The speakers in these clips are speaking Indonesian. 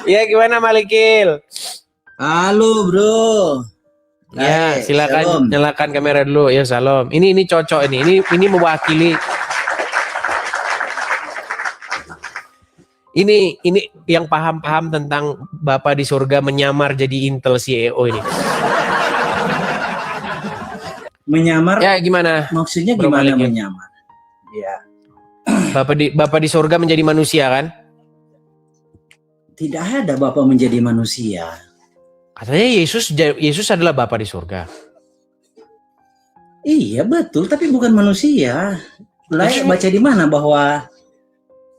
Ya gimana Malikil? Halo bro. Ya Hai, silakan shalom. nyalakan kamera dulu. Ya salam. Ini cocok ini mewakili. Ini yang paham-paham tentang Bapak di surga menyamar jadi Intel CEO ini. Menyamar? Ya gimana? Maksudnya Bro gimana Malikil? menyamar? Ya, Bapak di surga menjadi manusia kan? tidak ada Bapak menjadi manusia. Katanya Yesus adalah Bapa di surga. Iya betul, tapi bukan manusia. Layak baca di mana bahwa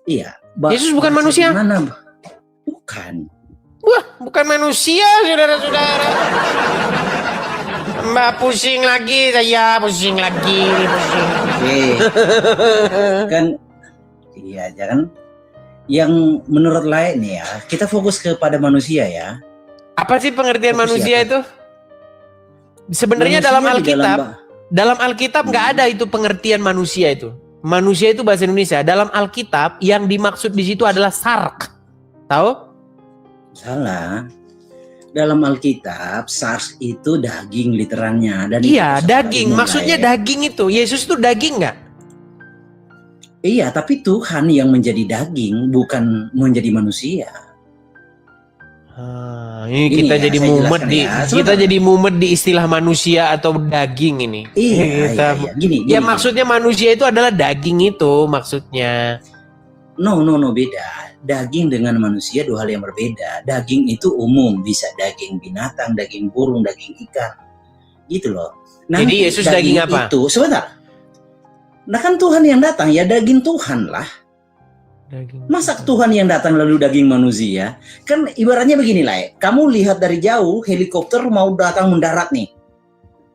iya? Yesus bukan manusia? Di mana? Bukan. Wah, bukan manusia, saudara-saudara. Mbak pusing lagi, saya pusing lagi, pusing. Kan, iya jangan. Yang menurut layak nih ya, kita fokus kepada manusia ya. Apa sih pengertian manusia itu? Sebenarnya dalam Alkitab nggak ada itu pengertian manusia itu. Manusia itu bahasa Indonesia. Dalam Alkitab yang dimaksud di situ adalah sark. Tahu? Salah. Dalam Alkitab, SARS itu daging literannya. Dan iya, daging. Maksudnya daging itu. Yesus itu daging nggak? Iya, tapi Tuhan yang menjadi daging, bukan menjadi manusia. Ini kita jadi mumet kita jadi mumet di istilah manusia atau daging ini. Iya. Gini, maksudnya manusia itu adalah daging itu maksudnya. No, beda. Daging dengan manusia dua hal yang berbeda. Daging itu umum, bisa daging binatang, daging burung, daging ikan. Gitu loh. Jadi Yesus daging apa? Itu, sebentar. Nah kan Tuhan yang datang, ya daging Tuhan lah. Masa Tuhan yang datang lalu daging manusia? Kan ibaratnya begini lah, kamu lihat dari jauh helikopter mau datang mendarat nih.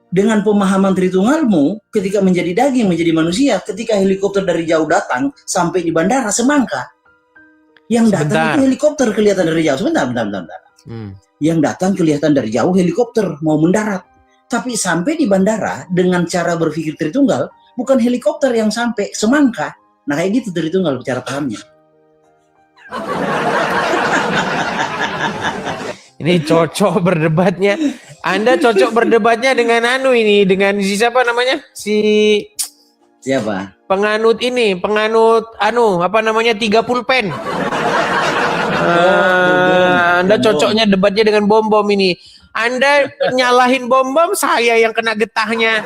Dengan pemahaman Tritunggalmu, ketika menjadi daging, menjadi manusia, ketika helikopter dari jauh datang, sampai di bandara semangka. Yang datang itu helikopter kelihatan dari jauh. Sebentar. Yang datang kelihatan dari jauh helikopter mau mendarat. Tapi sampai di bandara, dengan cara berpikir Tritunggal, bukan helikopter yang sampai, semangka. Nah kayak gitu Tritunggal bicara pahamnya. Ini cocok berdebatnya. Anda cocok berdebatnya dengan dengan siapa namanya? Siapa? Penganut 30 pulpen. Anda cocoknya debatnya dengan bom-bom ini. Anda nyalahin bom-bom, saya yang kena getahnya.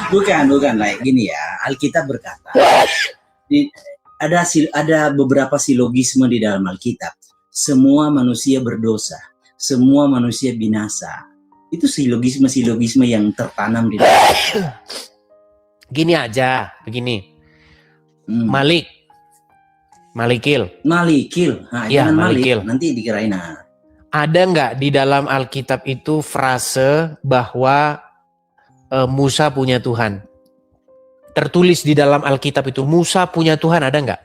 Bukan lah, gini ya. Alkitab berkata, ada beberapa silogisme di dalam Alkitab. Semua manusia berdosa, semua manusia binasa. Itu silogisme yang tertanam di dalam. Gini aja, begini. Malikil. Nah, ya, Malikil. Nanti dikirain. Ada nggak di dalam Alkitab itu frase bahwa Musa punya Tuhan? Tertulis di dalam Alkitab itu Musa punya Tuhan, ada nggak?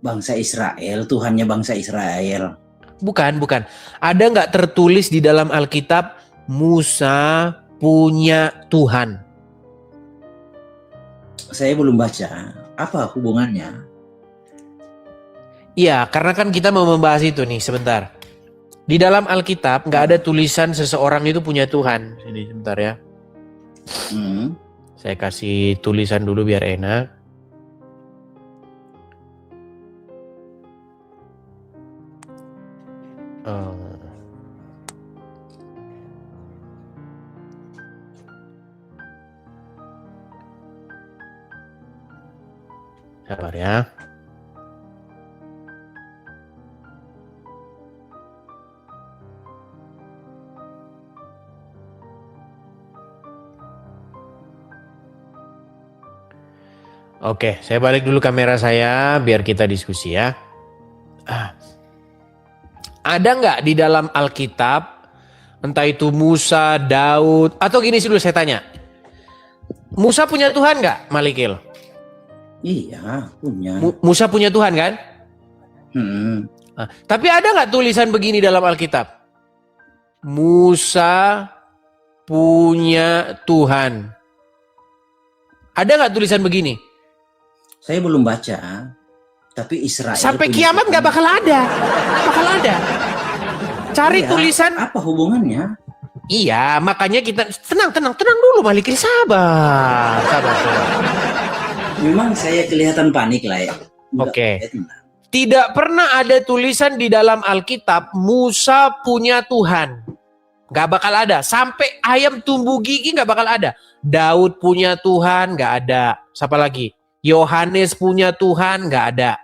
Bangsa Israel, Tuhannya bangsa Israel. Bukan. Ada nggak tertulis di dalam Alkitab Musa punya Tuhan? Saya belum baca. Apa hubungannya? Iya, karena kan kita mau membahas itu nih sebentar. Di dalam Alkitab nggak ada tulisan seseorang itu punya Tuhan. Sini sebentar ya. Saya kasih tulisan dulu biar enak. Sabar ya. Oke, saya balik dulu kamera saya biar kita diskusi ya. Ada nggak di dalam Alkitab, entah itu Musa, Daud, atau gini dulu saya tanya. Musa punya Tuhan nggak, Malikil? Iya, punya. Musa punya Tuhan kan? Tapi ada nggak tulisan begini dalam Alkitab? Musa punya Tuhan. Ada nggak tulisan begini? Saya belum baca. Tapi Israel Sampai punya kiamat Tuhan. nggak bakal ada. Bakal ada. Cari Iya, tulisan. apa hubungannya? Iya, makanya kita tenang dulu, Malikin, sabar. Memang saya kelihatan panik lah ya. Oke. Ya, tenang. Tidak pernah ada tulisan di dalam Alkitab Musa punya Tuhan. Gak bakal ada. Sampai ayam tumbuh gigi gak bakal ada. Daud punya Tuhan gak ada. Siapa lagi? Yohanes punya Tuhan gak ada.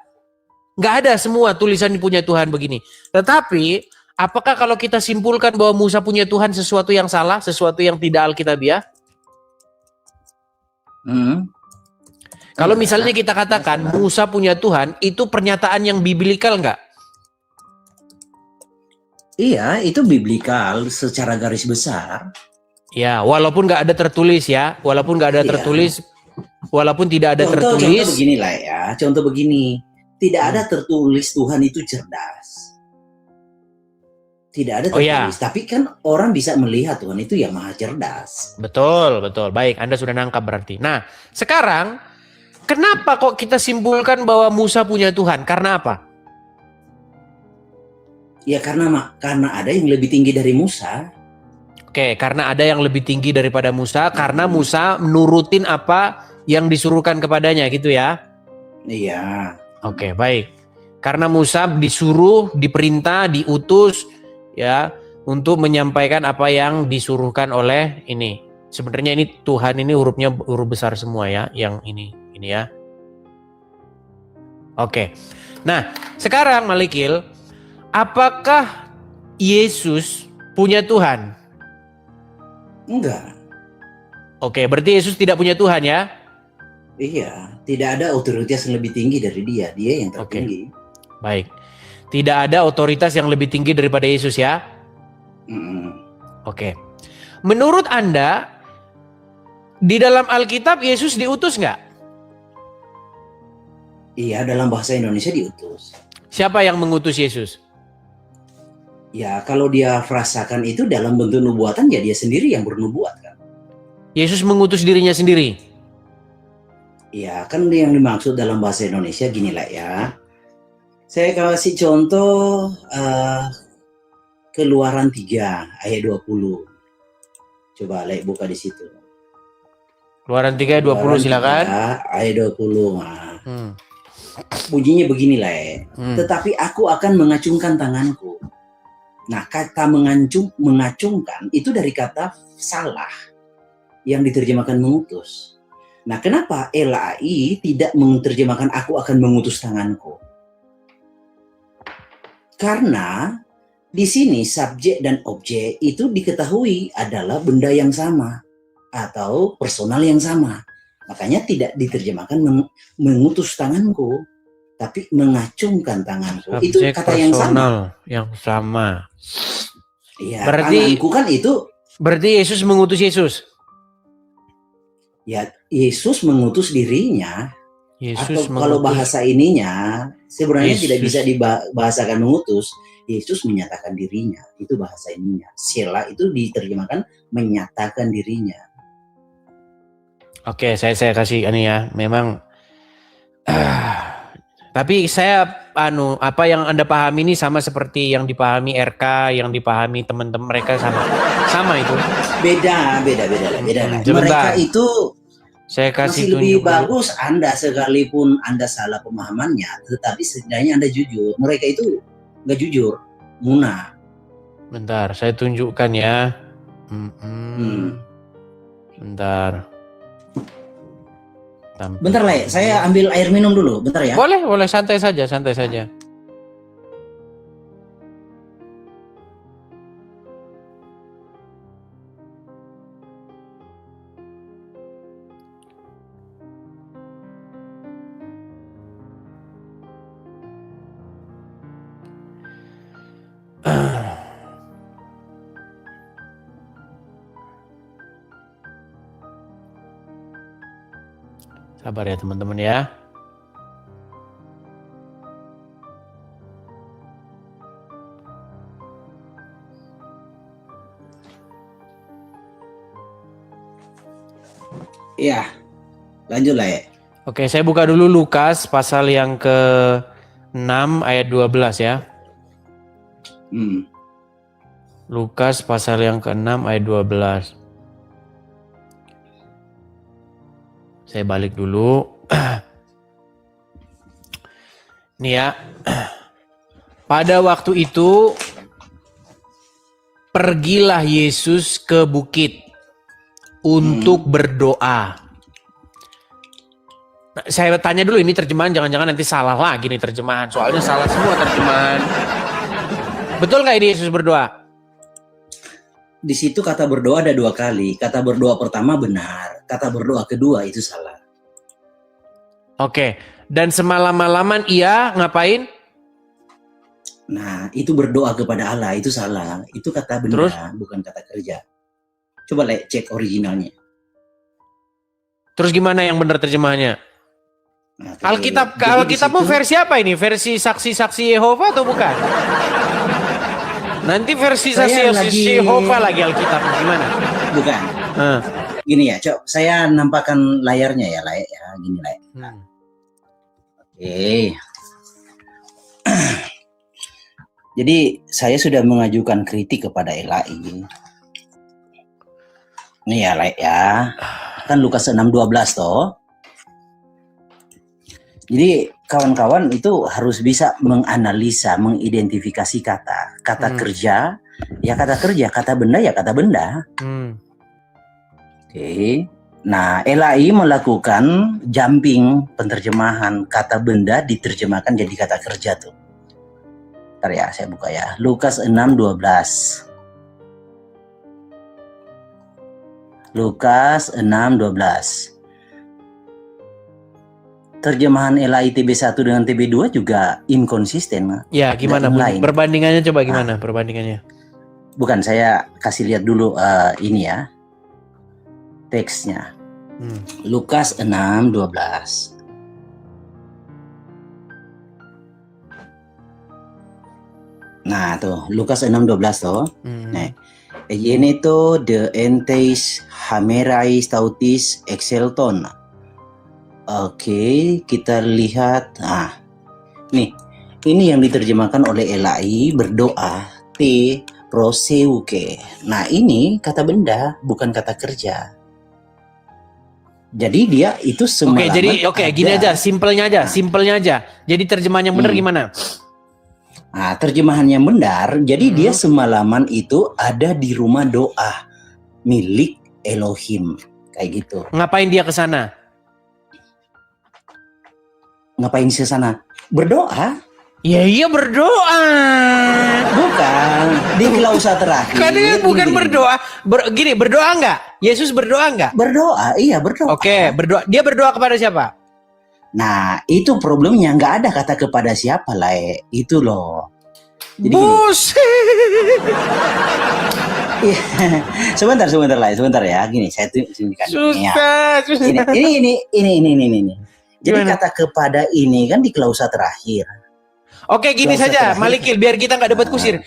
Gak ada semua tulisan punya Tuhan begini. Tetapi apakah kalau kita simpulkan bahwa Musa punya Tuhan sesuatu yang salah, sesuatu yang tidak alkitabiah? Kalau misalnya kita katakan Musa punya Tuhan, itu pernyataan yang biblikal nggak? Iya, itu biblikal secara garis besar. Ya, walaupun nggak ada tertulis ya, walaupun nggak ada tertulis, walaupun tidak ada tertulis. Contoh begini lah ya, contoh begini. Tidak ada tertulis Tuhan itu cerdas. Tidak ada tertulis, tapi kan orang bisa melihat Tuhan itu yang maha cerdas. Betul. Baik, Anda sudah nangkap berarti. Nah, sekarang kenapa kok kita simpulkan bahwa Musa punya Tuhan? Karena apa? Ya karena ada yang lebih tinggi dari Musa. Oke, karena ada yang lebih tinggi daripada Musa, karena Musa menurutin apa yang disuruhkan kepadanya gitu ya? Iya. Oke, baik. Karena Musa disuruh, diperintah, diutus ya untuk menyampaikan apa yang disuruhkan oleh ini. Sebenarnya ini Tuhan ini hurufnya huruf besar semua ya, yang ini ya. Oke. Nah, sekarang Malikil, apakah Yesus punya Tuhan? Enggak. Oke, berarti Yesus tidak punya Tuhan ya? Iya, tidak ada otoritas yang lebih tinggi dari dia yang tertinggi. Baik. Tidak ada otoritas yang lebih tinggi daripada Yesus ya? Oke. Menurut Anda, di dalam Alkitab Yesus diutus nggak? Iya, dalam bahasa Indonesia diutus. Siapa yang mengutus Yesus? Ya, kalau dia frasakan itu dalam bentuk nubuatan, ya dia sendiri yang bernubuat kan. Yesus mengutus dirinya sendiri? Ya, kan yang dimaksud dalam bahasa Indonesia gini lah ya. Saya kasih contoh Keluaran 3 ayat 20. Coba buka di situ. Keluaran 3 ayat 20 silakan. 3, ayat 20. Nah. Bunyinya begini lah. Tetapi aku akan mengacungkan tanganku. Nah, kata mengacungkan itu dari kata salah yang diterjemahkan mengutus. Nah, kenapa LAI tidak menerjemahkan aku akan mengutus tanganku? Karena di sini subjek dan objek itu diketahui adalah benda yang sama atau personal yang sama. Makanya tidak diterjemahkan mengutus tanganku, tapi mengacungkan tanganku. Subjek itu kata yang sama. Yang sama. Iya, tanganku kan itu. Berarti Yesus mengutus Yesus. Ya, Yesus mengutus dirinya. Atau kalau bahasa ininya sebenarnya tidak bisa dibahasakan mengutus. Yesus menyatakan dirinya, itu bahasa ininya. Sela itu diterjemahkan menyatakan dirinya. Oke, saya kasih ini ya. Memang tapi saya apa yang Anda pahami ini sama seperti yang dipahami RK, yang dipahami teman-teman mereka sama itu. Beda. Mereka itu saya kasih masih lebih bagus Anda sekalipun Anda salah pemahamannya, tetapi setidaknya Anda jujur. Mereka itu nggak jujur, munah. Bentar, saya tunjukkan ya. Bentar. Bentar lah, saya ambil air minum dulu, bentar ya. Boleh, santai saja. Sabar ya teman-teman ya. Iya, lanjut lah ya. Oke, saya buka dulu Lukas pasal yang ke-6 ayat 12 ya. Lukas pasal yang ke-6 ayat 12. Saya balik dulu. Nih ya. Pada waktu itu pergilah Yesus ke bukit untuk berdoa. Nah, saya tanya dulu, ini terjemahan jangan-jangan nanti salah lagi nih terjemahan. Soalnya salah semua terjemahan. Betul nggak ini Yesus berdoa? Di situ kata berdoa ada 2 kali. Kata berdoa pertama benar, kata berdoa kedua itu salah. Oke, dan semalam-malaman ia ngapain? Nah, itu berdoa kepada Allah, itu salah. Itu kata benda, Terus? bukan kata kerja. Coba cek originalnya. Terus gimana yang benar terjemahannya? Nah, Alkitabmu versi apa ini? Versi saksi-saksi Yehova atau bukan? Nanti versi saksi Yehova lagi Alkitab gimana? Bukan. Gini ya, Cok. Saya nampakkan layarnya ya, Lai. Ya, gini, Lai. Oke. Jadi saya sudah mengajukan kritik kepada LAI. Nih ya, Lai ya. Kan Lukas 6:12 toh. Jadi kawan-kawan itu harus bisa menganalisa, mengidentifikasi kata kerja, ya kata kerja, kata benda ya kata benda. Oke. Nah, LAI melakukan jumping penterjemahan, kata benda diterjemahkan jadi kata kerja tuh. Bentar ya, saya buka ya. Lukas 6:12. Lukas 6:12. Terjemahan LAI TB1 dengan TB2 juga inkonsisten. Ya, gimana? Perbandingannya coba gimana perbandingannya? Bukan, saya kasih lihat dulu ini ya. Teksnya. Lukas 6:12. Nah, tuh, Lukas 6:12 tuh. Nah, ini tuh the entes hamerais tautis excelton. Oke, kita lihat. Nah, nih, ini yang diterjemahkan oleh LAI berdoa te proseuke. Nah, ini kata benda, bukan kata kerja. Jadi dia itu semalaman. Gini aja, simpelnya aja. Jadi terjemahan yang benar gimana? Nah, terjemahan yang benar, jadi dia semalaman itu ada di rumah doa milik Elohim, kayak gitu. Ngapain dia ke sana? Ngapain ke sana? Berdoa? Ya iya berdoa. Bukan, di klausa terakhir. Kadang bukan berdoa. Berdoa enggak? Yesus berdoa enggak? Berdoa, iya berdoa. Oke, berdoa. Dia berdoa kepada siapa? Nah, itu problemnya, nggak ada kata kepada siapa lah, itu loh. Jadi sebentar ya, gini saya tunjukkan. Susah. Ini. Jadi kata kepada ini kan di klausa terakhir. Oke, gini klausa saja, terakhir. Malikil, biar kita nggak debat kusir.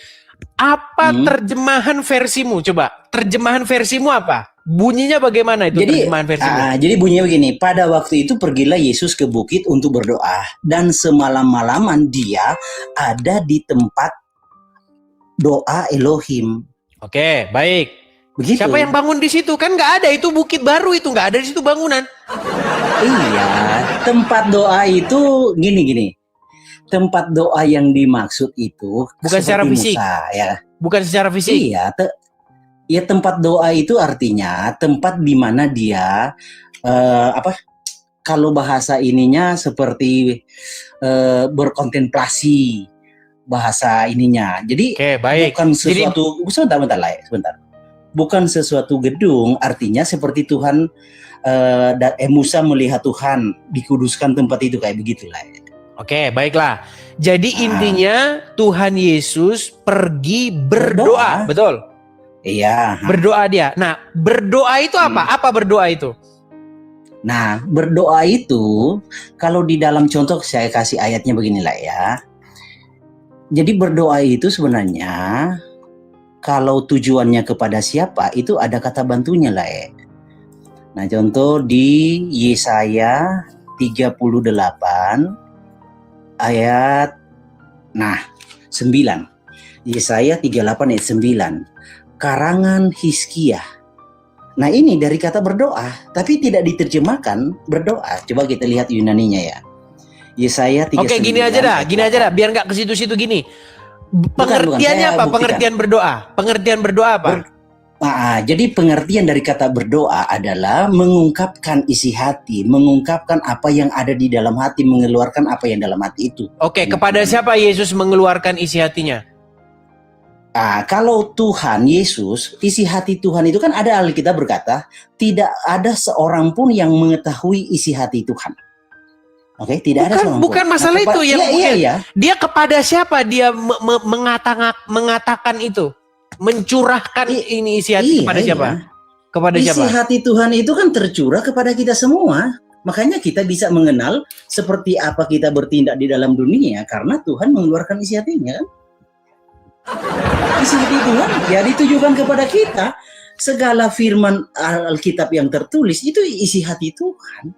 Apa terjemahan versimu? Coba, terjemahan versimu apa? Bunyinya bagaimana itu terjemahan versimu? Jadi bunyinya begini, pada waktu itu pergilah Yesus ke bukit untuk berdoa. Dan semalam-malaman dia ada di tempat doa Elohim. Oke, baik. Begitu. Siapa yang bangun di situ? Kan nggak ada, itu bukit baru itu, nggak ada di situ bangunan. Iya, tempat doa itu gini. Tempat doa yang dimaksud itu bukan secara fisik. Musa, ya. Bukan secara fisik. Iya, ya tempat doa itu artinya tempat di mana dia kalau bahasa ininya seperti berkontemplasi bahasa ininya. Jadi bukan sesuatu sebentar. Bukan sesuatu gedung, artinya seperti Tuhan Musa melihat Tuhan dikuduskan tempat itu kayak begitulah. Oke, baiklah. Jadi intinya Tuhan Yesus pergi berdoa, betul? Iya. Berdoa dia. Nah, berdoa itu apa? Apa berdoa itu? Nah, berdoa itu kalau di dalam contoh saya kasih ayatnya beginilah ya. Jadi berdoa itu sebenarnya kalau tujuannya kepada siapa itu ada kata bantunya lah ya. Nah, contoh di Yesaya 38 ayat 9. Yesaya 38 ayat 9. Karangan Hizkia. Nah, ini dari kata berdoa, tapi tidak diterjemahkan berdoa. Coba kita lihat Yunaninya ya. Yesaya 39. Oke, gini aja dah, biar nggak ke situ-situ gini. Pengertiannya apa? Pengertian berdoa. Pengertian berdoa apa? Jadi pengertian dari kata berdoa adalah mengungkapkan isi hati, mengungkapkan apa yang ada di dalam hati, mengeluarkan apa yang dalam hati itu. Oke, kepada siapa Yesus mengeluarkan isi hatinya? Kalau Tuhan Yesus, isi hati Tuhan itu kan ada Alkitab berkata, tidak ada seorang pun yang mengetahui isi hati Tuhan. Oke, tidak ada seorang pun. Bukan masalah itu yang dia kepada siapa dia mengatakan itu? Mencurahkan ini isi hati kepada siapa? Kepada siapa? Isi hati Tuhan itu kan tercurah kepada kita semua. Makanya kita bisa mengenal seperti apa kita bertindak di dalam dunia karena Tuhan mengeluarkan isi hatinya kan. Isi hati Tuhan ya ditujukan kepada kita. Segala firman Alkitab yang tertulis itu isi hati Tuhan.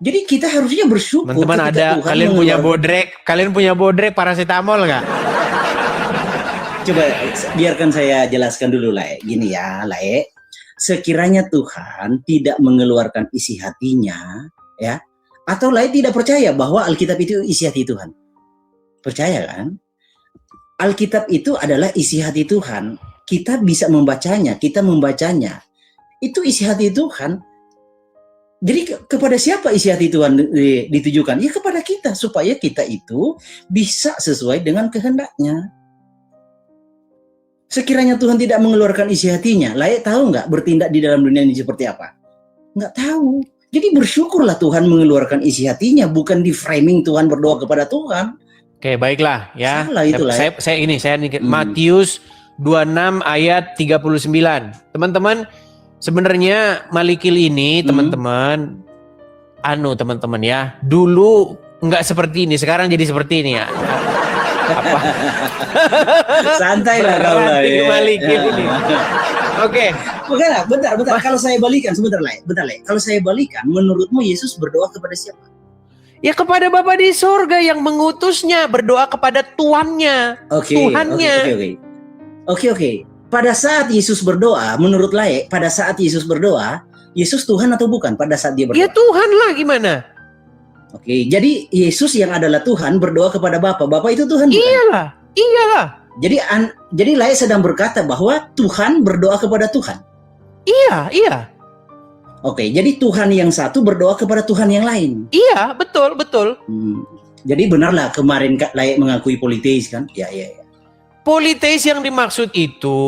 Jadi kita harusnya bersyukur. Teman-teman ada kalian punya bodrek paracetamol nggak? Coba biarkan saya jelaskan dulu Lae. Gini ya Lae, sekiranya Tuhan tidak mengeluarkan isi hatinya ya, atau Lae tidak percaya bahwa Alkitab itu isi hati Tuhan. Percaya kan? Alkitab itu adalah isi hati Tuhan. Kita bisa membacanya, kita membacanya. Itu isi hati Tuhan. Jadi kepada siapa isi hati Tuhan ditujukan? Ya kepada kita, supaya kita itu bisa sesuai dengan kehendaknya. Sekiranya Tuhan tidak mengeluarkan isi hatinya, Lae tahu nggak bertindak di dalam dunia ini seperti apa? Nggak tahu. Jadi bersyukurlah Tuhan mengeluarkan isi hatinya, bukan di framing Tuhan berdoa kepada Tuhan. Oke, baiklah ya. Salah itu lah. Saya Matius 26 ayat 39. Teman-teman, sebenarnya Malikil ini teman-teman teman-teman ya, dulu nggak seperti ini, sekarang jadi seperti ini ya. Apa? Santai lah kau lah. Malikil ini. Oke. Bukan lah, bentar. Kalau saya balikan bentar lah. Kalau saya balikan, menurutmu Yesus berdoa kepada siapa? Ya kepada Bapa di sorga yang mengutusnya, berdoa kepada Tuannya, Tuhannya. Oke. Pada saat Yesus berdoa, menurut Lae, pada saat Yesus berdoa, Yesus Tuhan atau bukan pada saat dia berdoa? Ya Tuhan lah, gimana? Oke, jadi Yesus yang adalah Tuhan berdoa kepada Bapa. Bapa itu Tuhan bukan? Iyalah. Jadi Lae sedang berkata bahwa Tuhan berdoa kepada Tuhan. Iya. Oke, jadi Tuhan yang satu berdoa kepada Tuhan yang lain. Iya, betul. Jadi benarlah kemarin Lae mengakui politeis kan? Ya. Politeis yang dimaksud itu,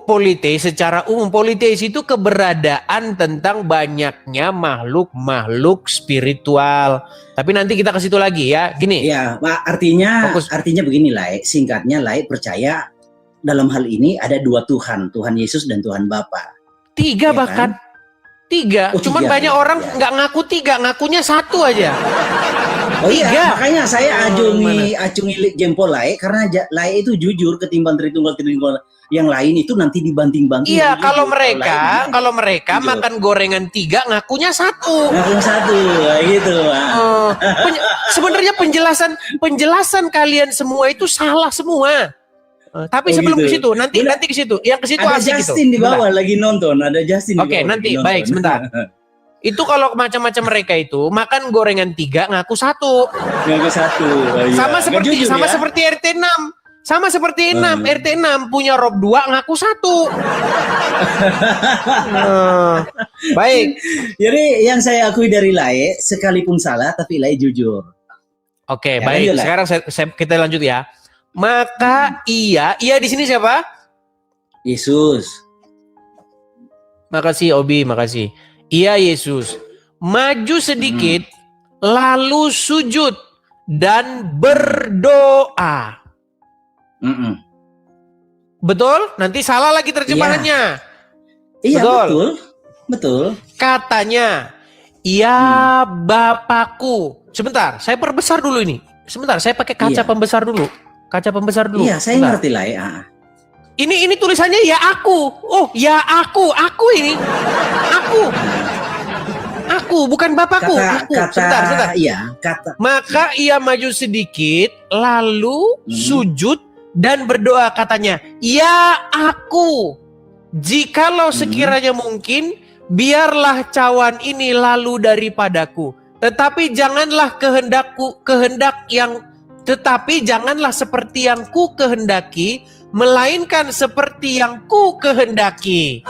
politeis secara umum, politeis itu keberadaan tentang banyaknya makhluk spiritual. Tapi nanti kita ke situ lagi ya, gini. Ya, artinya begini Lae, singkatnya Lae percaya dalam hal ini ada dua Tuhan, Tuhan Yesus dan Tuhan Bapa. Tiga ya bahkan. Kan? Tiga, cuman banyak orang nggak ngaku tiga, ngakunya satu aja. Oh iya, makanya saya acungi jempol Lae karena Lae itu jujur ketimbang Tritunggal yang lain itu nanti dibanting-banting. Iya, kalau mereka makan gorengan tiga, ngakunya satu. Ngakunya satu, gitu. Sebenarnya penjelasan kalian semua itu salah semua. Tapi sebelum ke situ, nanti ke situ. Yang ke situ ada asik Justin di bawah lagi nonton, ada Justin. Oke, nanti baik sebentar. Itu kalau macam-macam mereka itu makan gorengan tiga, ngaku satu. Ngaku satu. Sama seperti RT 6. Sama seperti RT 6 punya rob 2, ngaku satu. Baik. Jadi yang saya akui dari Lae, sekalipun salah tapi Lae jujur. Oke, baik. Sekarang kita lanjut ya. Maka iya di sini siapa? Yesus. Makasih Obi, makasih. Iya Yesus. Maju sedikit, lalu sujud dan berdoa. Betul? Nanti salah lagi terjemahannya. Iya, betul. Katanya, ya Bapakku. Sebentar, saya perbesar dulu ini. Sebentar, saya pakai kaca pembesar dulu. Iya, saya ngerti lah ya. Ini tulisannya ya aku. Oh, ya aku ini. Aku, bukan Bapakku. Aku. Sebentar. Iya, kata. Maka ia maju sedikit, lalu sujud dan berdoa, katanya, "Ya aku, jikalau sekiranya mungkin, biarlah cawan ini lalu daripadaku. Tetapi janganlah janganlah seperti yang ku kehendaki, melainkan seperti yang ku kehendaki."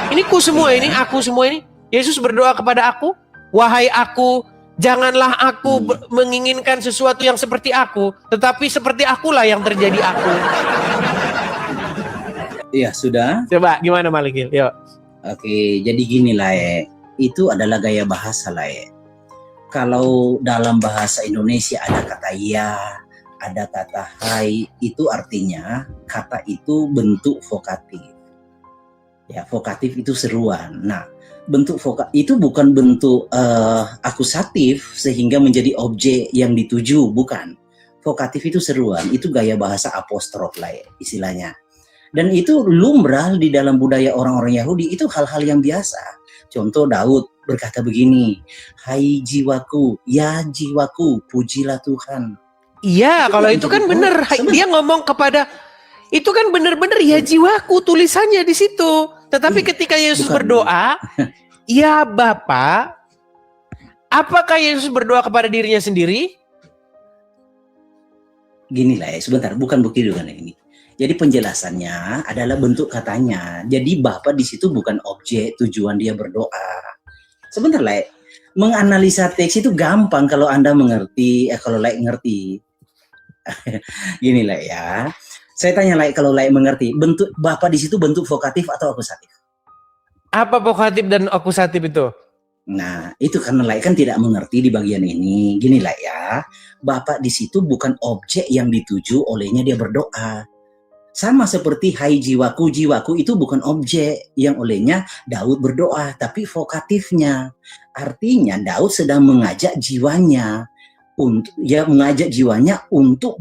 Ini ku semua ini, aku semua ini. Yesus berdoa kepada aku, "Wahai aku, janganlah aku menginginkan sesuatu yang seperti aku, tetapi seperti akulah yang terjadi aku." Iya, sudah. Coba gimana Malikil? Yuk. Oke, jadi gini lah ya. Itu adalah gaya bahasa lah ya. Kalau dalam bahasa Indonesia ada kata ya, ada kata hai, itu artinya kata itu bentuk vokatif. Ya, vokatif itu seruan. Nah, bentuk itu bukan bentuk akusatif sehingga menjadi objek yang dituju, bukan. Vokatif itu seruan, itu gaya bahasa apostrof lah ya, istilahnya. Dan itu lumrah di dalam budaya orang-orang Yahudi, itu hal-hal yang biasa. Contoh Daud berkata begini, "Hai jiwaku, ya jiwaku, pujilah Tuhan." Iya, kalau itu kan benar. Dia ngomong kepada, itu kan benar-benar ya jiwaku, tulisannya di situ. Tetapi ketika Yesus berdoa, "Ya Bapa," apakah Yesus berdoa kepada dirinya sendiri? Gini lah ya, sebentar, bukan begitu kan ini. Jadi penjelasannya adalah bentuk katanya. Jadi Bapa di situ bukan objek tujuan dia berdoa. Sebentar lah, menganalisa teks itu gampang kalau Anda mengerti, kalau ngerti. Gini lah ya. Saya tanya kalau mengerti, bentuk Bapa di situ bentuk vokatif atau akusatif? Apa vokatif dan akusatif itu? Nah, itu karena kan tidak mengerti di bagian ini. Gini lah ya. Bapa di situ bukan objek yang dituju olehnya dia berdoa. Sama seperti hai jiwaku, jiwaku itu bukan objek yang olehnya Daud berdoa, tapi vokatifnya. Artinya Daud sedang mengajak jiwanya untuk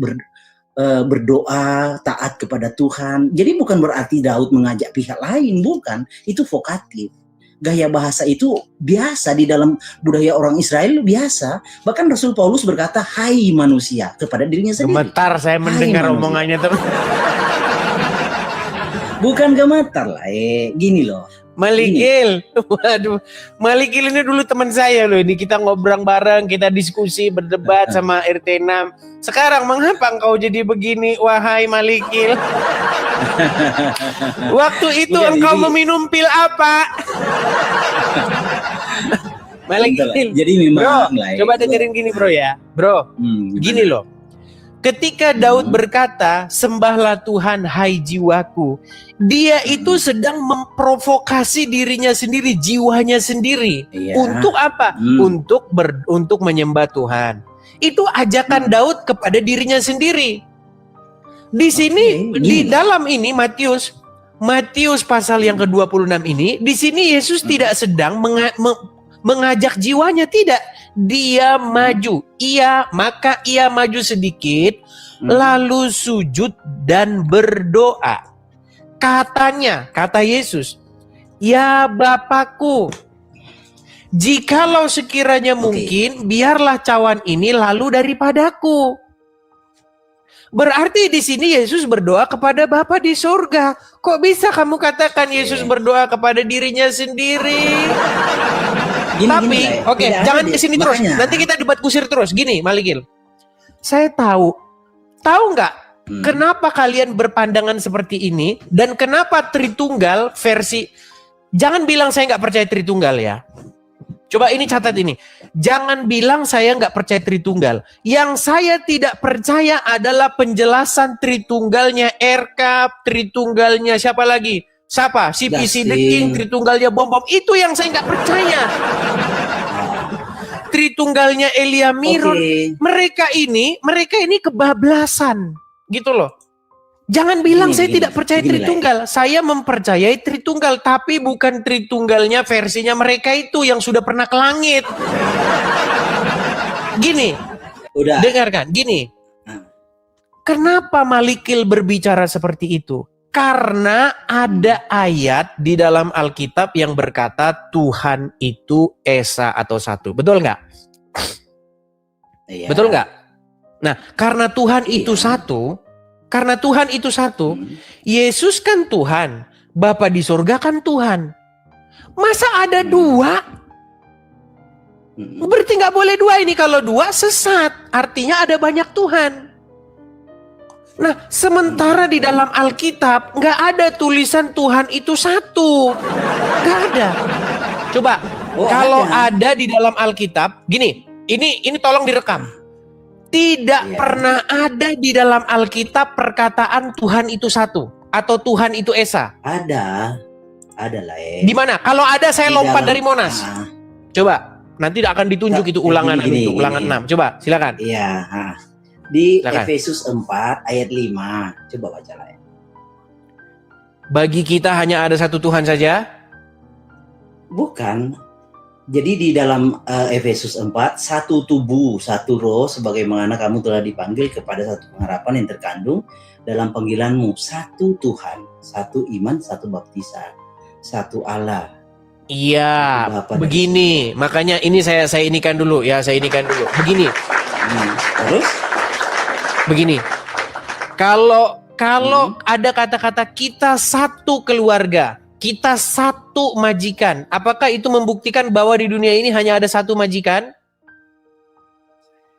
berdoa taat kepada Tuhan. Jadi bukan berarti Daud mengajak pihak lain, bukan. Itu vokatif. Gaya bahasa itu biasa di dalam budaya orang Israel, biasa. Bahkan Rasul Paulus berkata, "Hai manusia," kepada dirinya sendiri. Gemetar saya mendengar omongannya tuh. Bukan gemetar lah, gini loh. Malikil, waduh, Malikil ini dulu teman saya loh. Ini kita ngobrol bareng, kita diskusi, berdebat sama RT 6. Sekarang mengapa engkau jadi begini, wahai Malikil? Waktu itu bukan, engkau meminum pil apa? Malikil, jadi memang bro, coba dengerin gini bro ya, bro. Gini loh. Ketika Daud berkata, "Sembahlah Tuhan, hai jiwaku," dia itu sedang memprovokasi dirinya sendiri, jiwanya sendiri. Untuk apa? Untuk menyembah Tuhan. Itu ajakan Daud kepada dirinya sendiri. Di sini, di dalam ini Matius pasal yang ke-26 ini, di sini Yesus tidak sedang mengajak jiwanya, tidak. Dia maju, maka ia maju sedikit, lalu sujud dan berdoa. Kata Yesus, "Ya Bapakku, jikalau sekiranya mungkin, biarlah cawan ini lalu daripadaku." Berarti di sini Yesus berdoa kepada Bapa di surga. Kok bisa kamu katakan Yesus berdoa kepada dirinya sendiri? Tapi, oke, jangan kesini terus. Nanti kita debat kusir terus. Gini, Malikil. Saya tahu nggak kenapa kalian berpandangan seperti ini dan kenapa Tritunggal versi. Jangan bilang saya nggak percaya Tritunggal ya. Coba ini catat ini. Jangan bilang saya nggak percaya Tritunggal. Yang saya tidak percaya adalah penjelasan Tritunggalnya Erkab, Tritunggalnya siapa lagi? Siapa? CPC The King, Tritunggalnya Bom. Itu yang saya nggak percaya. Tritunggalnya Elia Mirun. Mereka ini kebablasan. Gitu loh. Jangan bilang saya tidak percaya Tritunggal. Saya mempercayai Tritunggal. Tapi bukan Tritunggalnya versinya mereka itu yang sudah pernah ke langit. Gini. Dengarkan. Gini. Kenapa Malikil berbicara seperti itu? Karena ada ayat di dalam Alkitab yang berkata Tuhan itu Esa atau satu. Betul nggak? Iya. Betul nggak? Nah, karena Tuhan itu Iya. satu, Yesus kan Tuhan, Bapa di surga kan Tuhan. Masa ada dua? Berarti nggak boleh dua ini. Kalau dua sesat, artinya ada banyak Tuhan. Nah, sementara di dalam Alkitab nggak ada tulisan Tuhan itu satu, nggak ada. Coba, kalau ada di dalam Alkitab, gini, ini tolong direkam. Tidak pernah ada di dalam Alkitab perkataan Tuhan itu satu atau Tuhan itu Esa. Ada lah. Di mana? Kalau ada saya lompat dari Monas. Coba, nanti akan ditunjuk itu ulangan itu, ulangan 6. Coba, silakan. Iya. Di silakan. Efesus 4 ayat 5. Coba baca lah. Bagi kita hanya ada satu Tuhan saja? Bukan. Jadi di dalam Efesus 4, satu tubuh, satu roh, sebagaimana kamu telah dipanggil kepada satu pengharapan yang terkandung dalam panggilanmu. Satu Tuhan, satu iman, satu baptisan, satu Allah. Iya, begini. Makanya ini saya inikan dulu ya, Begini. Terus? Begini. Kalau ada kata-kata kita satu keluarga, kita satu majikan, apakah itu membuktikan bahwa di dunia ini hanya ada satu majikan?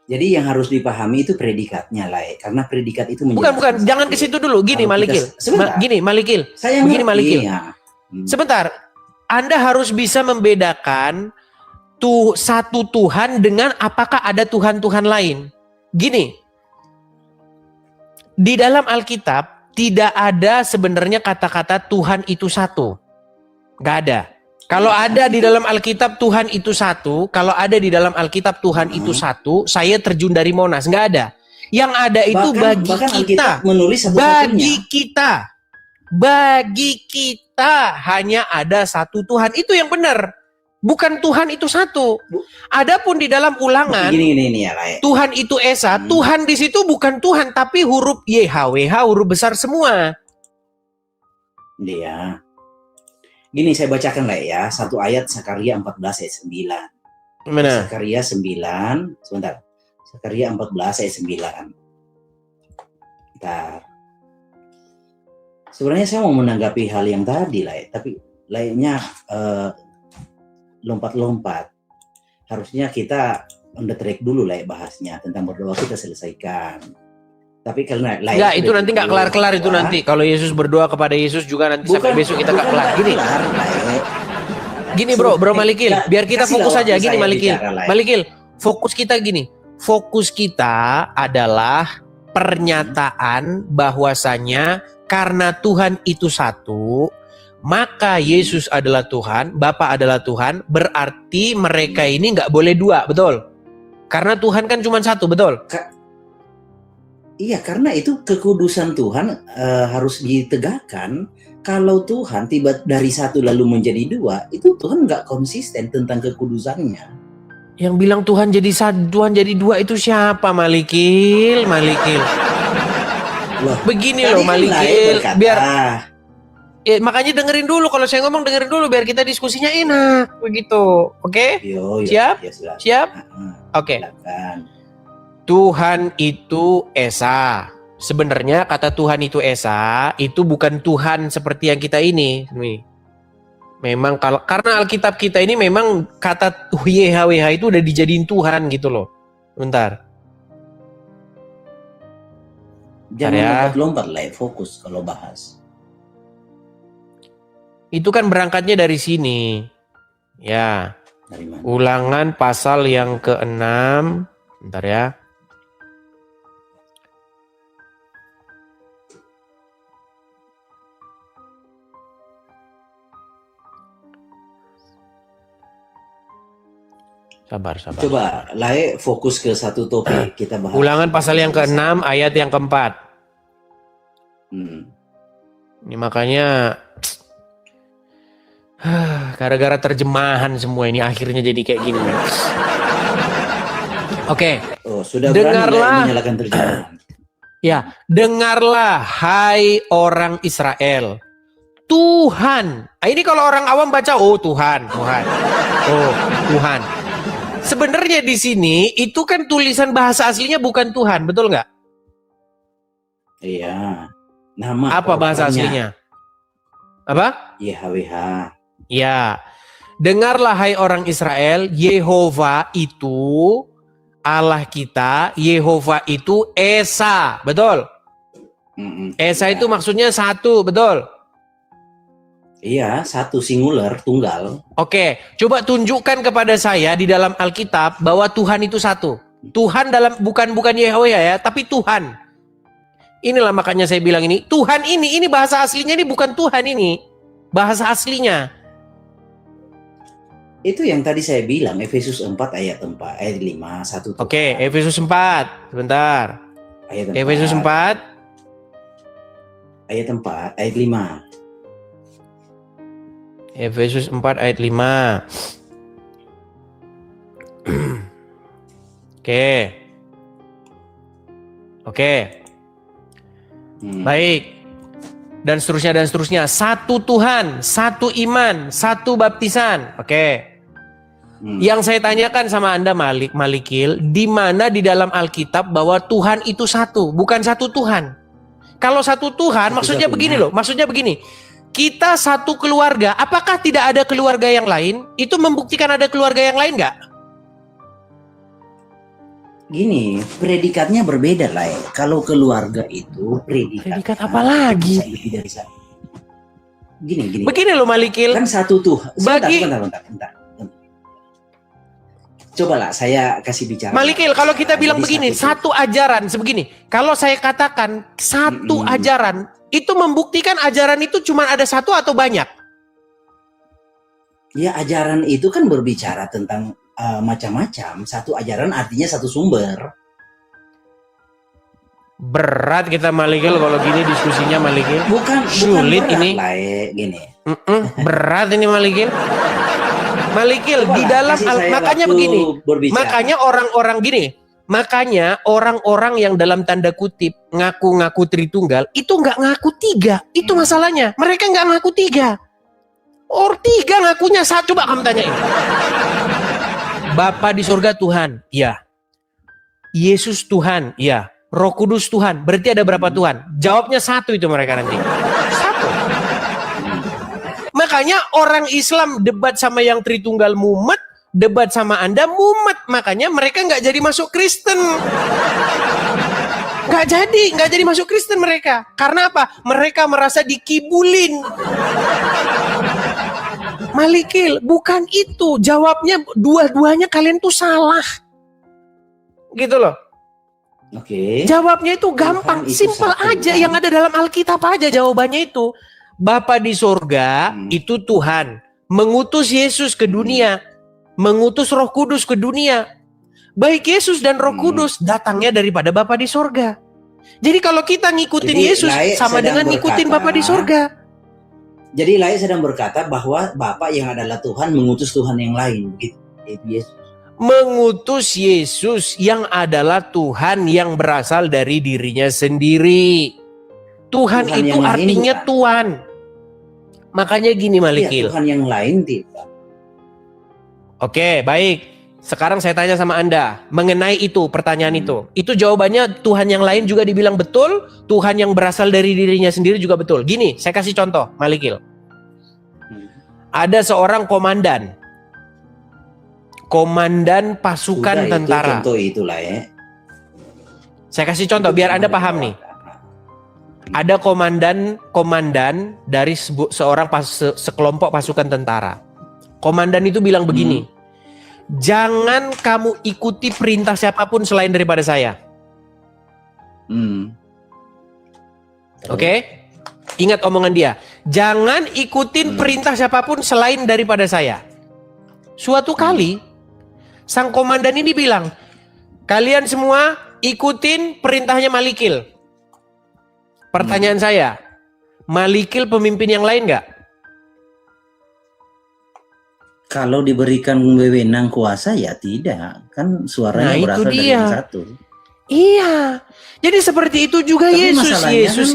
Jadi yang harus dipahami itu predikatnya lah, karena predikat itu bukan, jangan ke situ dulu. Gini Malikil. Malikil. Begini Malikil. Ya. Sebentar. Anda harus bisa membedakan satu Tuhan dengan apakah ada Tuhan-Tuhan lain. Gini. Di dalam Alkitab tidak ada sebenarnya kata-kata Tuhan itu satu. Gak ada. Kalau ada di dalam Alkitab Tuhan itu satu, saya terjun dari Monas. Gak ada. Yang ada itu bagi kita hanya ada satu Tuhan. Itu yang benar. Bukan Tuhan itu satu. Adapun di dalam ulangan, Tuhan itu Esa, Tuhan di situ bukan Tuhan, tapi huruf YHWH, huruf besar semua. Iya. Gini saya bacakan lah ya, satu ayat Sakaria 14 ayat 9. Mana? Sakaria 9, sebentar. Sakaria 14 ayat 9. Bentar. Sebenarnya saya mau menanggapi hal yang tadi lah ya, tapi lainnya lompat-lompat. Harusnya kita on the track dulu lah ya bahasnya, tentang berdoa kita selesaikan. Tapi karena enggak, itu nanti nggak kelar-kelar itu nanti. Kalau Yesus berdoa kepada Yesus juga nanti sampai besok kita nggak kelar. Gini bro Malikil, biar kita fokus aja. Gini Malikil, fokus kita gini. Fokus kita adalah pernyataan bahwasanya karena Tuhan itu satu, maka Yesus adalah Tuhan, Bapa adalah Tuhan, berarti mereka ini nggak boleh dua, betul? Karena Tuhan kan cuma satu, betul? Iya, karena itu kekudusan Tuhan harus ditegakkan. Kalau Tuhan tiba dari satu lalu menjadi dua, itu Tuhan nggak konsisten tentang kekudusannya. Yang bilang Tuhan jadi satu, Tuhan jadi dua itu siapa? Malikil. Loh, begini loh Malikil, biar makanya dengerin dulu, kalau saya ngomong dengerin dulu biar kita diskusinya enak begitu. Oke? Siap? Siap? Oke. Tuhan itu Esa. Sebenarnya kata Tuhan itu Esa itu bukan Tuhan seperti yang kita ini. Memang karena Alkitab kita ini memang kata YHWH itu udah dijadiin Tuhan gitu loh. Bentar. Jangan lompat lah, fokus kalau bahas. Itu kan berangkatnya dari sini. Ya. Dari mana? Ulangan pasal yang ke-6. Bentar ya. Sabar. Coba Lai fokus ke satu topik kita bahas. Ulangan pasal yang ke-6 ayat yang ke-4. Ini makanya gara-gara terjemahan semua ini akhirnya jadi kayak gini. Oke. Oh, sudah dengarlah menyalakan terjemahan. Ya, dengarlah hai orang Israel. Tuhan. Ini kalau orang awam baca, oh Tuhan, Tuhan. Oh, Tuhan. Sebenarnya di sini itu kan tulisan bahasa aslinya bukan Tuhan, betul nggak? Iya. Nama Apa bahasa aslinya? Apa? YHWH. Ya. Dengarlah hai orang Israel, Yehova itu Allah kita, Yehova itu Esa, betul? Esa itu maksudnya satu, betul? Iya, satu, singular, tunggal. Oke, coba tunjukkan kepada saya di dalam Alkitab bahwa Tuhan itu satu. Tuhan dalam bukan Yahweh ya, tapi Tuhan. Inilah makanya saya bilang ini, Tuhan ini bahasa aslinya ini bukan Tuhan ini. Bahasa aslinya. Itu yang tadi saya bilang, Efesus 4 ayat 5, satu Tuhan. Oke, Efesus 4, sebentar. Efesus 4 ayat 4, ayat 5. Efesus 4 ayat 5. Oke. Baik. Dan seterusnya. Satu Tuhan, satu iman, satu baptisan. Oke. Yang saya tanyakan sama Anda Malikil, di mana di dalam Alkitab bahwa Tuhan itu satu, bukan satu Tuhan. Kalau satu Tuhan, maksudnya begini loh, kita satu keluarga, apakah tidak ada keluarga yang lain? Itu membuktikan ada keluarga yang lain nggak? Gini, predikatnya berbeda lah ya. Kalau keluarga itu predikat apa lagi? Gini. Begini loh Malikil. Kan satu Tuhan. Bentar. Cobalah saya kasih bicara. Malikil, kalau kita bilang begini, satu ajaran sebegini. Kalau saya katakan satu ajaran, itu membuktikan ajaran itu cuma ada satu atau banyak? Ya, ajaran itu kan berbicara tentang macam-macam. Satu ajaran artinya satu sumber. Berat kita Malikil kalau gini diskusinya Malikil. Bukan sulit berat, ini. Gini. Berat ini Malikil. Di dalam makanya begini. Makanya orang-orang yang dalam tanda kutip ngaku-ngaku Tritunggal itu nggak ngaku tiga. Itu masalahnya. Mereka nggak ngaku tiga. Tiga ngakunya satu. Coba kamu tanyain. Bapa di surga Tuhan, ya. Yesus Tuhan, ya. Roh Kudus Tuhan. Berarti ada berapa Tuhan? Jawabnya satu itu mereka nanti. Satu. Makanya orang Islam debat sama yang Tritunggal mumet, debat sama Anda mumet. Makanya mereka nggak jadi masuk Kristen. Nggak jadi masuk Kristen mereka. Karena apa? Mereka merasa dikibulin. Malikil, bukan itu. Jawabnya dua-duanya kalian tuh salah. Gitu loh. Oke. Jawabnya itu gampang, simpel aja. Yang ada dalam Alkitab aja jawabannya itu. Bapa di sorga itu Tuhan. Mengutus Yesus ke dunia. Mengutus Roh Kudus ke dunia. Baik Yesus dan Roh Kudus datangnya daripada Bapa di sorga. Jadi kalau kita ngikutin Yesus sama dengan ngikutin Bapa di sorga. Jadi Lai sedang berkata bahwa Bapa yang adalah Tuhan mengutus Tuhan yang lain, begitu. Yesus. Mengutus Yesus yang adalah Tuhan yang berasal dari dirinya sendiri. Tuhan itu artinya Tuhan. Makanya gini Malikil. Ya, Tuhan yang lain tidak. Oke, baik. Sekarang saya tanya sama Anda mengenai itu pertanyaan itu. Itu jawabannya Tuhan yang lain juga dibilang betul, Tuhan yang berasal dari dirinya sendiri juga betul. Gini, saya kasih contoh, Malikil. Ada seorang komandan pasukan tentara. Contoh itulah ya. Saya kasih contoh biar Anda paham nih. Ada komandan dari sekelompok pasukan tentara. Komandan itu bilang begini, jangan kamu ikuti perintah siapapun selain daripada saya. Oke? Ingat omongan dia. Jangan ikutin perintah siapapun selain daripada saya. Suatu kali, sang komandan ini bilang, kalian semua ikutin perintahnya Malikil. Pertanyaan saya, Malikil pemimpin yang lain nggak? Kalau diberikan wewenang kuasa ya tidak, kan suaranya berasal dari yang satu. Iya. Jadi seperti itu juga Tapi Yesus. masalahnya Yesus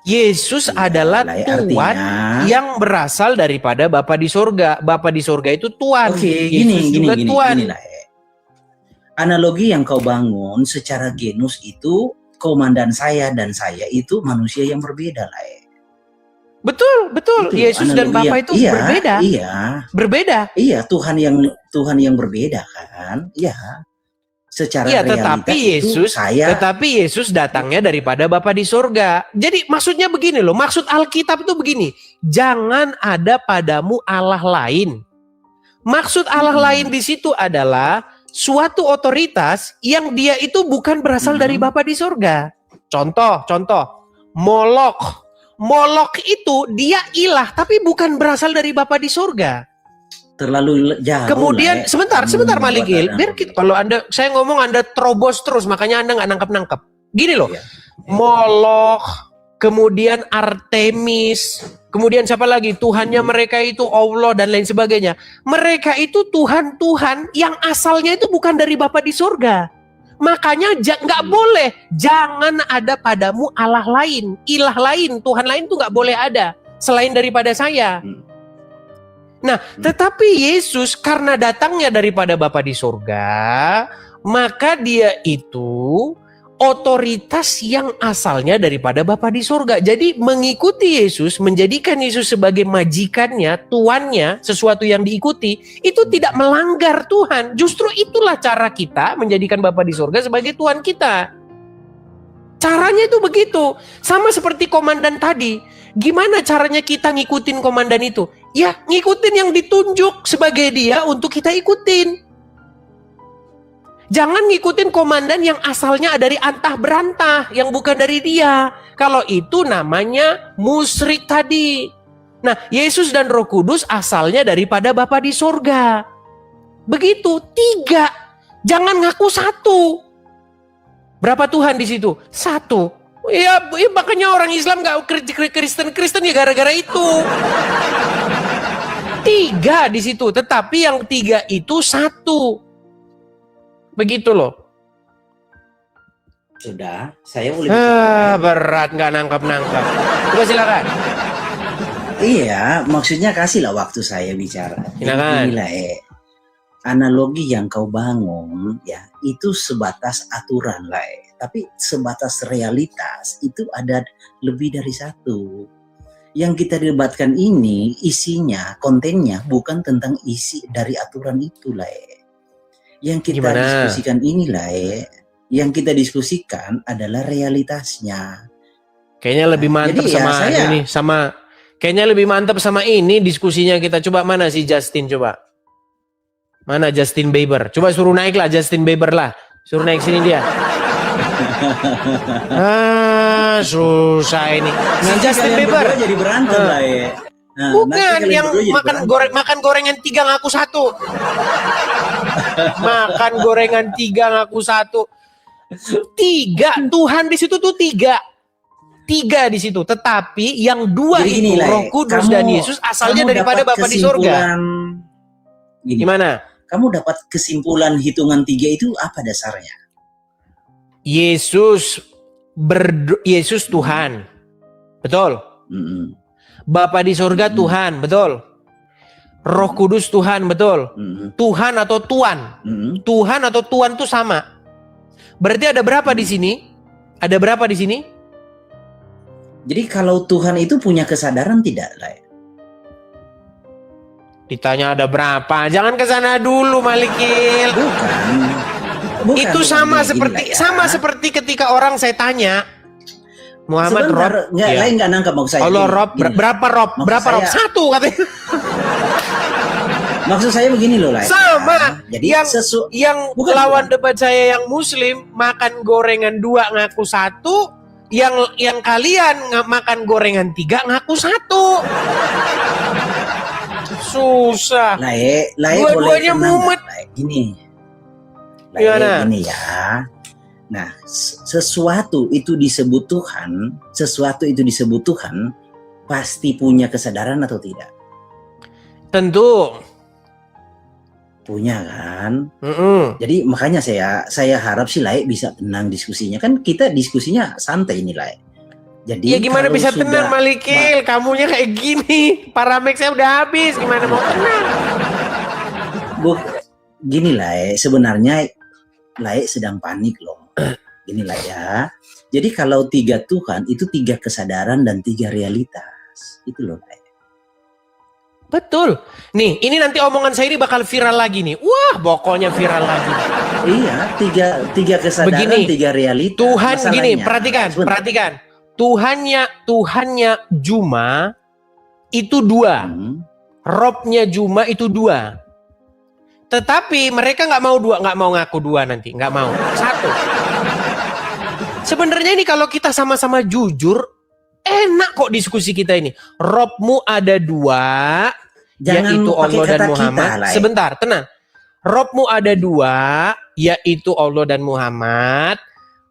Iya, adalah lah, Tuhan yang berasal daripada Bapa di sorga. Bapa di sorga itu Tuhan. Oke, Yesus juga Tuhan. gini lah. Analogi yang kau bangun secara genus itu, komandan saya dan saya itu manusia yang berbeda lah. Betul. Itu Yesus dan analogi Bapa itu berbeda. Berbeda. Iya, Tuhan yang berbeda kan? Iya. Secara Iya, realitas tetapi Yesus datangnya daripada Bapa di sorga. Jadi maksudnya begini loh, maksud Alkitab itu begini, jangan ada padamu Allah lain. Maksud Allah lain di situ adalah suatu otoritas yang dia itu bukan berasal dari Bapa di sorga. Contoh, Molok itu dia ilah tapi bukan berasal dari Bapa di sorga. Terlalu jauh. Kemudian sebentar Malikil, biar kalau saya ngomong Anda terobos terus, makanya Anda nggak nangkep. Gini loh, Molok, kemudian Artemis, kemudian siapa lagi? Tuhannya mereka itu Allah dan lain sebagainya. Mereka itu Tuhan yang asalnya itu bukan dari Bapa di sorga. Makanya nggak boleh, jangan ada padamu Allah lain, ilah lain, Tuhan lain tuh nggak boleh ada selain daripada saya. Nah, tetapi Yesus karena datangnya daripada Bapa di sorga, maka dia itu otoritas yang asalnya daripada Bapa di sorga. Jadi mengikuti Yesus, menjadikan Yesus sebagai majikannya, tuannya, sesuatu yang diikuti, itu tidak melanggar Tuhan. Justru itulah cara kita menjadikan Bapa di sorga sebagai Tuhan kita. Caranya itu begitu. Sama seperti komandan tadi. Gimana caranya kita ngikutin komandan itu? Ya, ngikutin yang ditunjuk sebagai dia untuk kita ikutin. Jangan ngikutin komandan yang asalnya dari antah berantah, yang bukan dari dia. Kalau itu namanya musyrik tadi. Nah, Yesus dan Roh Kudus asalnya daripada Bapa di sorga. Begitu, 3. Jangan ngaku 1. Berapa Tuhan di situ? 1. Ya, makanya orang Islam gak Kristen ya gara-gara itu. 3 di situ, tetapi yang 3 itu 1. Begitu loh. Sudah, saya boleh bicara. Berat nggak nangkap. Coba silakan. Iya, maksudnya kasihlah waktu saya bicara. Silakan. Inilah analogi yang kau bangun ya, itu sebatas aturan lah. Tapi sebatas realitas itu ada lebih dari 1. Yang kita debatkan ini isinya, kontennya bukan tentang isi dari aturan itu lah. Yang kita diskusikan inilah, yang kita diskusikan adalah realitasnya. Kayaknya lebih mantap kayaknya lebih mantap sama ini diskusinya kita. Coba mana si Justin coba. Mana Justin Bieber? Coba suruh naik lah Justin Bieber lah. Suruh naik sini dia. Susah ini. Nah, Justin Bieber jadi berantem lah ya. Nah, bukan yang makan gorengan 3 ngaku 1. Makan gorengan 3 ngaku 1. 3 Tuhan di situ tuh 3 di situ. Tetapi yang 2 itu Roh Kudus dan Yesus asalnya daripada Bapa di sorga. Gimana? Kamu dapat kesimpulan hitungan 3 itu apa dasarnya? Yesus Tuhan. Betul. Bapa di sorga Tuhan, betul. Roh Kudus Tuhan, betul. Tuhan atau Tuan. Tuhan atau Tuan itu sama. Berarti ada berapa di sini? Ada berapa di sini? Jadi kalau Tuhan itu punya kesadaran tidak lah? Ditanya ada berapa? Jangan ke sana dulu, Malikil. Bukan itu sama seperti ketika orang saya tanya, Muhammad Rob, lain nggak nangkap maksud saya. Allah Rob, berapa Rob? Berapa Rob? 1 katanya. Maksud saya begini loh lah. Sama. Jadi yang lawan debat saya yang Muslim makan gorengan 2 ngaku 1, yang kalian makan gorengan 3 ngaku 1. Susah. Dua-duanya mumet. Gini ya. Nah, sesuatu itu disebut Tuhan, pasti punya kesadaran atau tidak? Tentu. Punya kan. Jadi makanya saya harap sih Laik bisa tenang diskusinya. Kan kita diskusinya santai ini Laik. Jadi ya gimana bisa tenang Malikil? Kamunya kayak gini. Paramexnya udah habis. Gimana mau tenang? Gini Laik, sebenarnya Laik sedang panik loh. Gini Laik ya. Jadi kalau 3 Tuhan itu 3 kesadaran dan 3 realitas. Itu loh Laik. Betul. Nih, ini nanti omongan saya ini bakal viral lagi nih. Wah, pokoknya viral lagi. Iya, 3 kesadaran, begini, 3 realitas. Tuhan gini, Masalahnya, perhatikan. Tuhannya Juma itu 2. Robnya Juma itu 2. Tetapi mereka nggak mau 2, nggak mau ngaku 2 nanti, nggak mau. 1. Sebenarnya ini kalau kita sama-sama jujur, enak kok diskusi kita ini. Robmu ada 2, yaitu Allah dan Muhammad. Sebentar, tenang. Robmu ada 2, yaitu Allah dan Muhammad.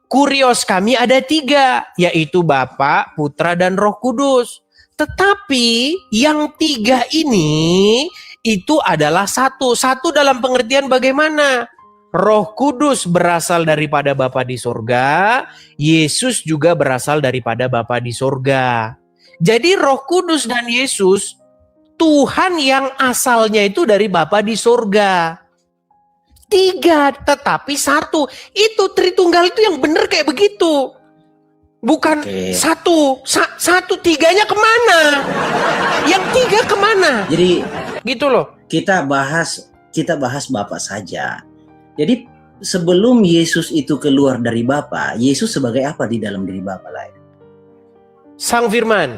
Kurios kami ada 3, yaitu Bapa, Putra, dan Roh Kudus. Tetapi yang 3 ini itu adalah satu. Satu dalam pengertian bagaimana? Roh Kudus berasal daripada Bapa di sorga, Yesus juga berasal daripada Bapa di sorga. Jadi Roh Kudus dan Yesus, Tuhan yang asalnya itu dari Bapa di sorga. 3, tetapi 1. Itu Tritunggal itu yang benar kayak begitu. Bukan 1, 3-nya kemana? Yang 3 kemana? Jadi gitu loh. Kita bahas Bapa saja. Jadi sebelum Yesus itu keluar dari Bapa, Yesus sebagai apa di dalam diri Bapa lain? Sang Firman.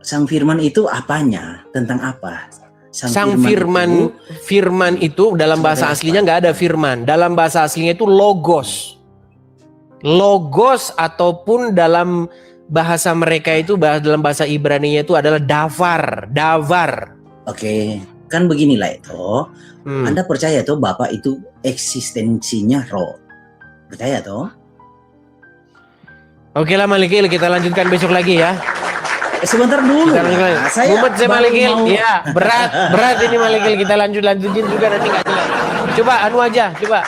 Sang Firman itu apanya? Tentang apa? Sang Firman itu dalam bahasa aslinya nggak ada firman. Dalam bahasa aslinya itu logos. Logos ataupun dalam bahasa mereka itu, dalam bahasa Ibrani itu adalah davar. Oke, kan beginilah itu. Anda percaya tuh Bapak itu eksistensinya roh? Percaya toh? Oke lah Malikil, kita lanjutkan besok lagi ya. Sebentar dulu. Saya Malikil, ya berat ini Malikil, kita lanjutin juga nanti nggak jelas. Coba anu aja, coba